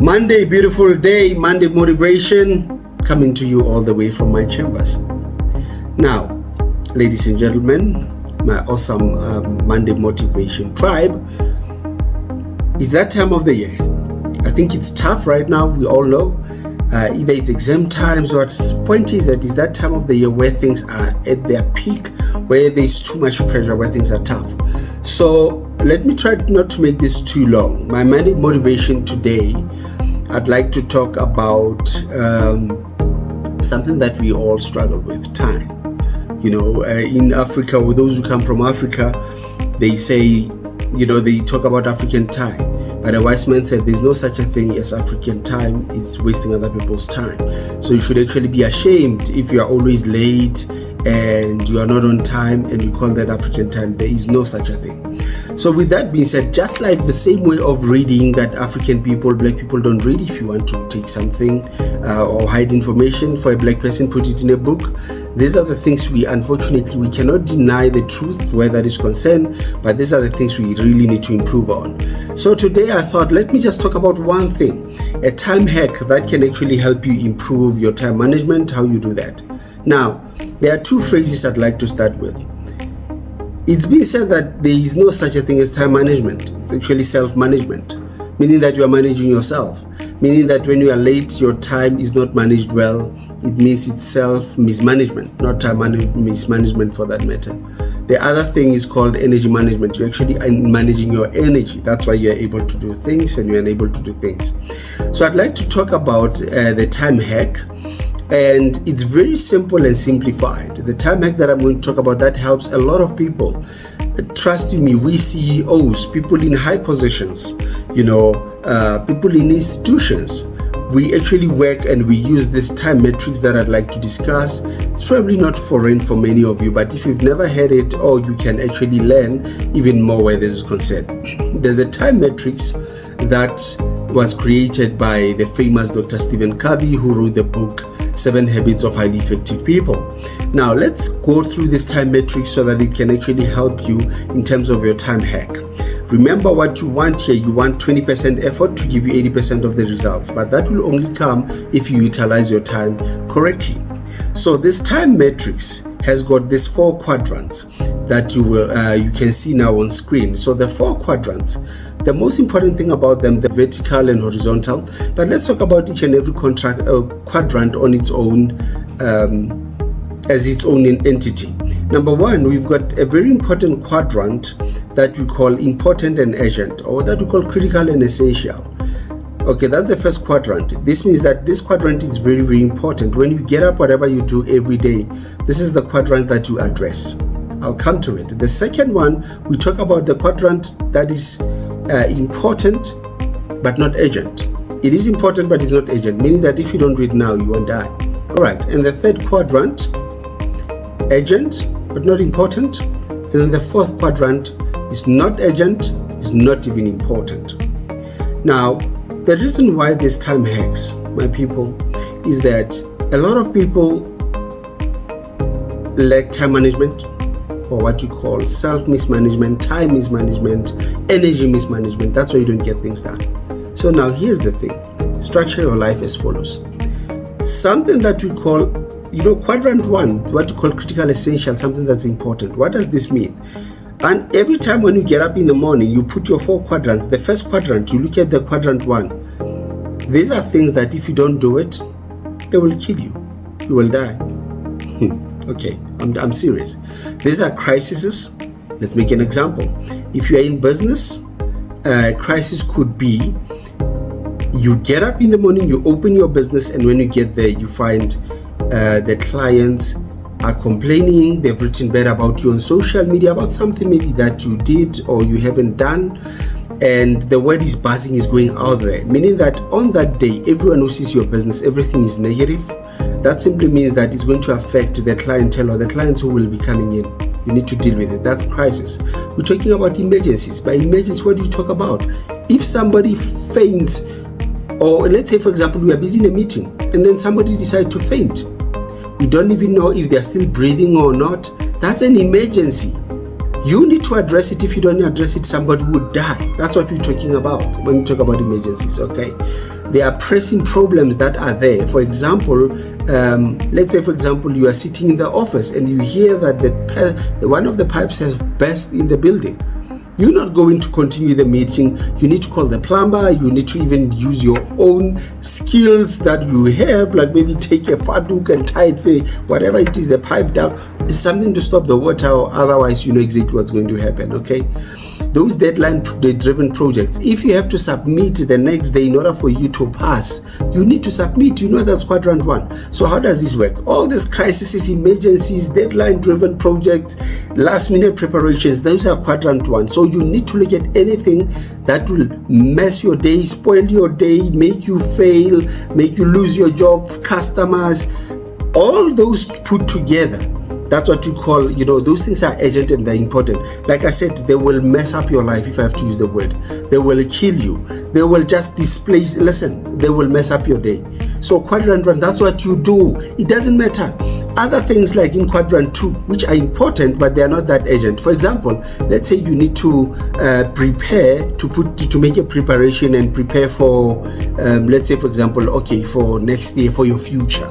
Monday, beautiful day, Monday motivation coming to you all the way from my chambers. Now, ladies and gentlemen, my awesome Monday motivation tribe, it's that time of the year. I think it's tough right now, we all know. Either it's exam times or the point is that it's that time of the year where things are at their peak, where there's too much pressure, where things are tough. So let me try not to make this too long. My Monday motivation today, I'd like to talk about something that we all struggle with, time. You know, in Africa, with those who come from Africa, they say, they talk about African time. But a wise man said there's no such a thing as African time. It's wasting other people's time. So you should actually be ashamed if you are always late and you are not on time and you call that African time. There is no such a thing. So with that being said, just like the same way of reading that African people, black people don't read, if you want to take something or hide information for a black person, put it in a book. These are the things we cannot deny the truth where that is concerned, but these are the things we really need to improve on. So today I thought, let me just talk about one thing, a time hack that can actually help you improve your time management, how you do that. Now, there are two phrases I'd like to start with. It's been said that there is no such a thing as time management. It's actually self-management, meaning that you are managing yourself, meaning that when you are late, your time is not managed well. It means it's self-mismanagement, not time mismanagement for that matter. The other thing is called energy management. You're actually managing your energy. That's why you're able to do things and you're unable to do things. So I'd like to talk about the time hack. And it's very simple and simplified. The time hack that I'm going to talk about that helps a lot of people. Trust me, we CEOs, people in high positions, people in institutions, we actually work and we use this time metrics that I'd like to discuss. It's probably not foreign for many of you, but if you've never heard it, you can actually learn even more where this is concerned. There's a time metrics that was created by the famous Dr. Stephen Covey, who wrote the book 7 Habits of Highly Effective People. Now let's go through this time metrics so that it can actually help you in terms of your time hack. Remember what you want here. You want 20% effort to give you 80% of the results, but that will only come if you utilize your time correctly. So this time matrix has got these 4 quadrants that you can see now on screen. So the 4 quadrants, the most important thing about them, the vertical and horizontal, but let's talk about each and every quadrant on its own, as its own entity. Number 1, we've got a very important quadrant that we call important and urgent, or that we call critical and essential. Okay, that's the first quadrant. This means that this quadrant is very, very important. When you get up, whatever you do every day, this is the quadrant that you address. I'll come to it. The second one, we talk about the quadrant that is important but not urgent. It is important but it's not urgent, meaning that if you don't do it now, you won't die. All right, and the third quadrant, urgent but not important. And then the fourth quadrant is not urgent, is not even important. Now, the reason why this time hacks, my people, is that a lot of people lack time management, or what you call self-mismanagement, time mismanagement, energy mismanagement. That's why you don't get things done. So now here's the thing. Structure your life as follows. Something that we call, quadrant 1, what you call critical essential, something that's important. What does this mean? And every time when you get up in the morning, you put your 4 quadrants. The first quadrant, you look at the quadrant 1. These are things that if you don't do it, they will kill you. You will die. Okay, I'm serious. These are crises. Let's make an example. If you are in business, crisis could be you get up in the morning, you open your business, and when you get there, you find the clients are complaining. They've written bad about you on social media about something maybe that you did or you haven't done, and the word is buzzing, is going out there, meaning that on that day, everyone who sees your business, everything is negative. That simply means that it's going to affect the clientele or the clients who will be coming in. You need to deal with it. That's crisis. We're talking about emergencies. By emergency, what do you talk about? If somebody faints, or let's say, for example, we are busy in a meeting and then somebody decides to faint. We don't even know if they're still breathing or not. That's an emergency. You need to address it. If you don't address it, somebody would die. That's what we're talking about when we talk about emergencies, okay? There are pressing problems that are there. For example, let's say, for example, you are sitting in the office and you hear that one of the pipes has burst in the building. You're not going to continue the meeting. You need to call the plumber. You need to even use your own skills that you have, like maybe take a faduk and tie whatever it is, the pipe down. It's something to stop the water, or otherwise you know exactly what's going to happen, okay? Those deadline-driven projects, if you have to submit the next day in order for you to pass, you need to submit. You know that's quadrant 1. So how does this work? All these crises, emergencies, deadline-driven projects, last-minute preparations, those are quadrant 1. So you need to look at anything that will mess your day, spoil your day, make you fail, make you lose your job, customers, all those put together. That's what we call, those things are urgent and they're important. Like I said, they will mess up your life, if I have to use the word. They will kill you. They will just displace, they will mess up your day. So quadrant 1, that's what you do. It doesn't matter. Other things like in quadrant 2, which are important, but they are not that urgent. For example, let's say you need to prepare to make a preparation and prepare for, let's say, for example, okay, for next year, for your future.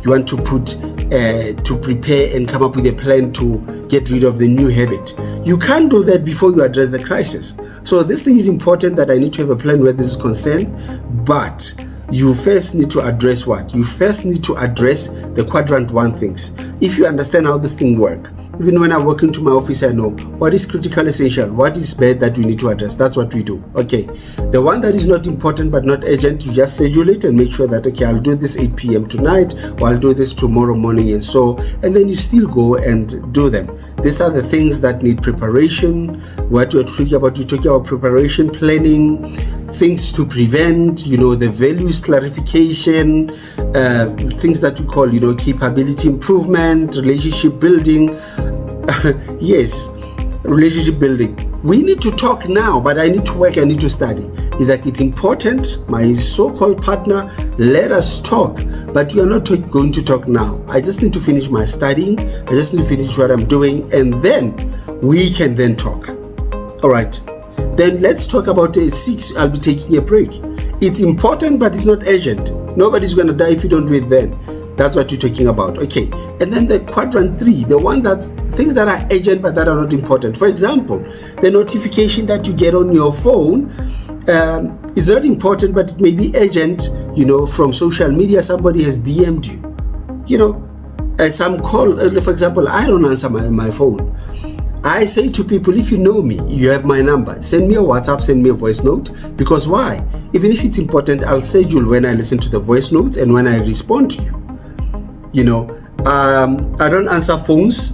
You want to prepare and come up with a plan to get rid of the new habit. You can't do that before you address the crisis. So this thing is important, that I need to have a plan where this is concerned, but you first need to address what? You first need to address the quadrant 1 things. If you understand how this thing works, even when I walk into my office, I know what is critical, essential, what is bad that we need to address. That's what we do. Okay. The one that is not important but not urgent, you just schedule it and make sure that, okay, I'll do this 8 p.m. tonight, or I'll do this tomorrow morning, and then you still go and do them. These are the things that need preparation. What we're talking about preparation, planning, things to prevent, the values clarification, things that we call, capability improvement, relationship building. Yes, relationship building. We need to talk now, but I need to work, I need to study. It's like, it's important, my so-called partner, let us talk, but we are not going to talk now. I just need to finish my studying, I just need to finish what I'm doing, and then we can then talk. All right, then let's talk about 6. I'll be taking a break. It's important, but it's not urgent. Nobody's going to die if you don't do it then. That's what you're talking about. Okay. And then the quadrant 3, the one that's things that are urgent but that are not important. For example, the notification that you get on your phone is not important, but it may be urgent, from social media. Somebody has DM'd you. Some call, for example, I don't answer my phone. I say to people, if you know me, you have my number, send me a WhatsApp, send me a voice note. Because why? Even if it's important, I'll schedule when I listen to the voice notes and when I respond to you. I don't answer phones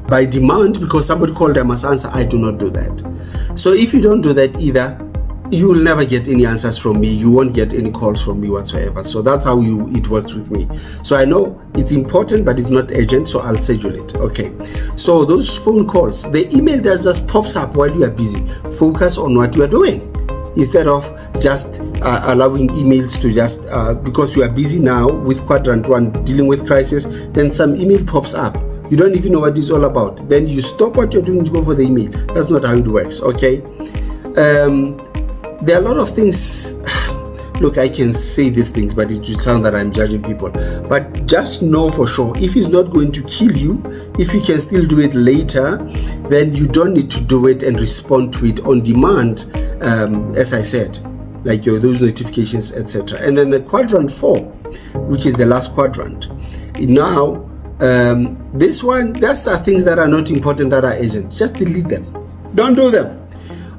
by demand because somebody called, I must answer. I do not do that. So if you don't do that either, you will never get any answers from me. You won't get any calls from me whatsoever. So that's how it works with me. So I know it's important, but it's not urgent, so I'll schedule it. Okay. So those phone calls, the email that just pops up while you are busy, focus on what you are doing instead of just allowing emails to just because you are busy now with quadrant 1 dealing with crisis, then some email pops up. You don't even know what it's all about. Then you stop what you're doing to go for the email. That's not how it works. Okay. There are a lot of things. Look, I can say these things, but it would sound that I'm judging people. But just know for sure, if it's not going to kill you, if you can still do it later, then you don't need to do it and respond to it on demand, as I said, like those notifications, etc. And then the quadrant 4, which is the last quadrant. Now, this one, that's things that are not important, that are urgent. Just delete them. Don't do them.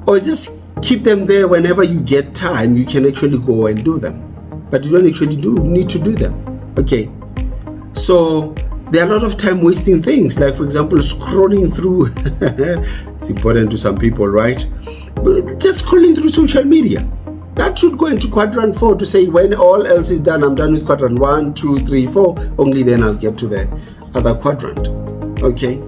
Or just keep them there. Whenever you get time, you can actually go and do them, but you don't actually need to do them. Okay. So there are a lot of time wasting things, like for example scrolling through it's important to some people, right? But just scrolling through social media, that should go into quadrant 4 to say, when all else is done, I'm done with quadrant 1, 2, 3, 4, only then I'll get to the other quadrant. Okay.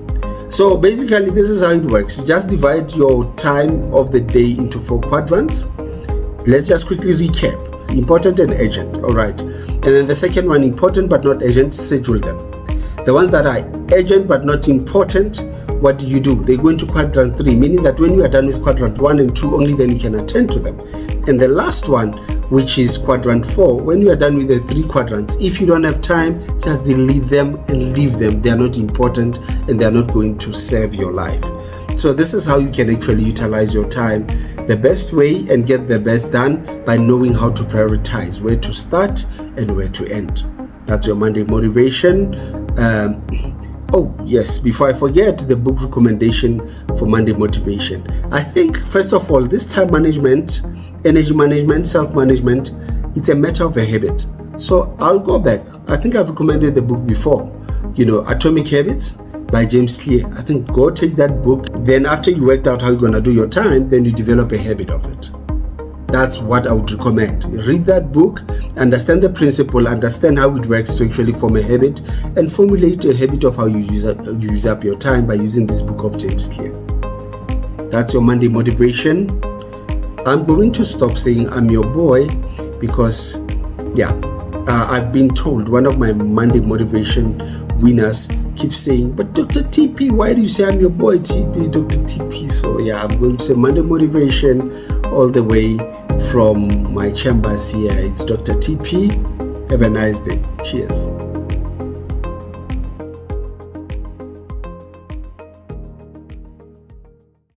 So basically, this is how it works. Just divide your time of the day into 4 quadrants. Let's just quickly recap. Important and urgent. All right. And then the second one, important but not urgent, schedule them. The ones that are urgent but not important, what do? They go into quadrant 3, meaning that when you are done with quadrant 1 and 2, only then you can attend to them. And the last one, which is quadrant 4, when you are done with the 3 quadrants, if you don't have time, just delete them and leave them. They are not important and they are not going to serve your life. So this is how you can actually utilize your time the best way and get the best done, by knowing how to prioritize, where to start and where to end. That's your Monday motivation. Oh yes, before I forget, the book recommendation for Monday motivation. I think first of all, this time management, energy management, self-management, it's a matter of a habit. So I'll go back. I think I've recommended the book before, Atomic Habits by James Clear. I think go take that book. Then after you worked out how you're going to do your time, then you develop a habit of it. That's what I would recommend. Read that book, understand the principle, understand how it works to actually form a habit, and formulate a habit of how you use up your time by using this book of James Clear. That's your Monday motivation. I'm going to stop saying I'm your boy because, I've been told one of my Monday motivation winners keeps saying, but Dr. TP, why do you say I'm your boy, TP, Dr. TP? So I'm going to say Monday motivation all the way from my chambers here. It's Dr. TP. Have a nice day. Cheers.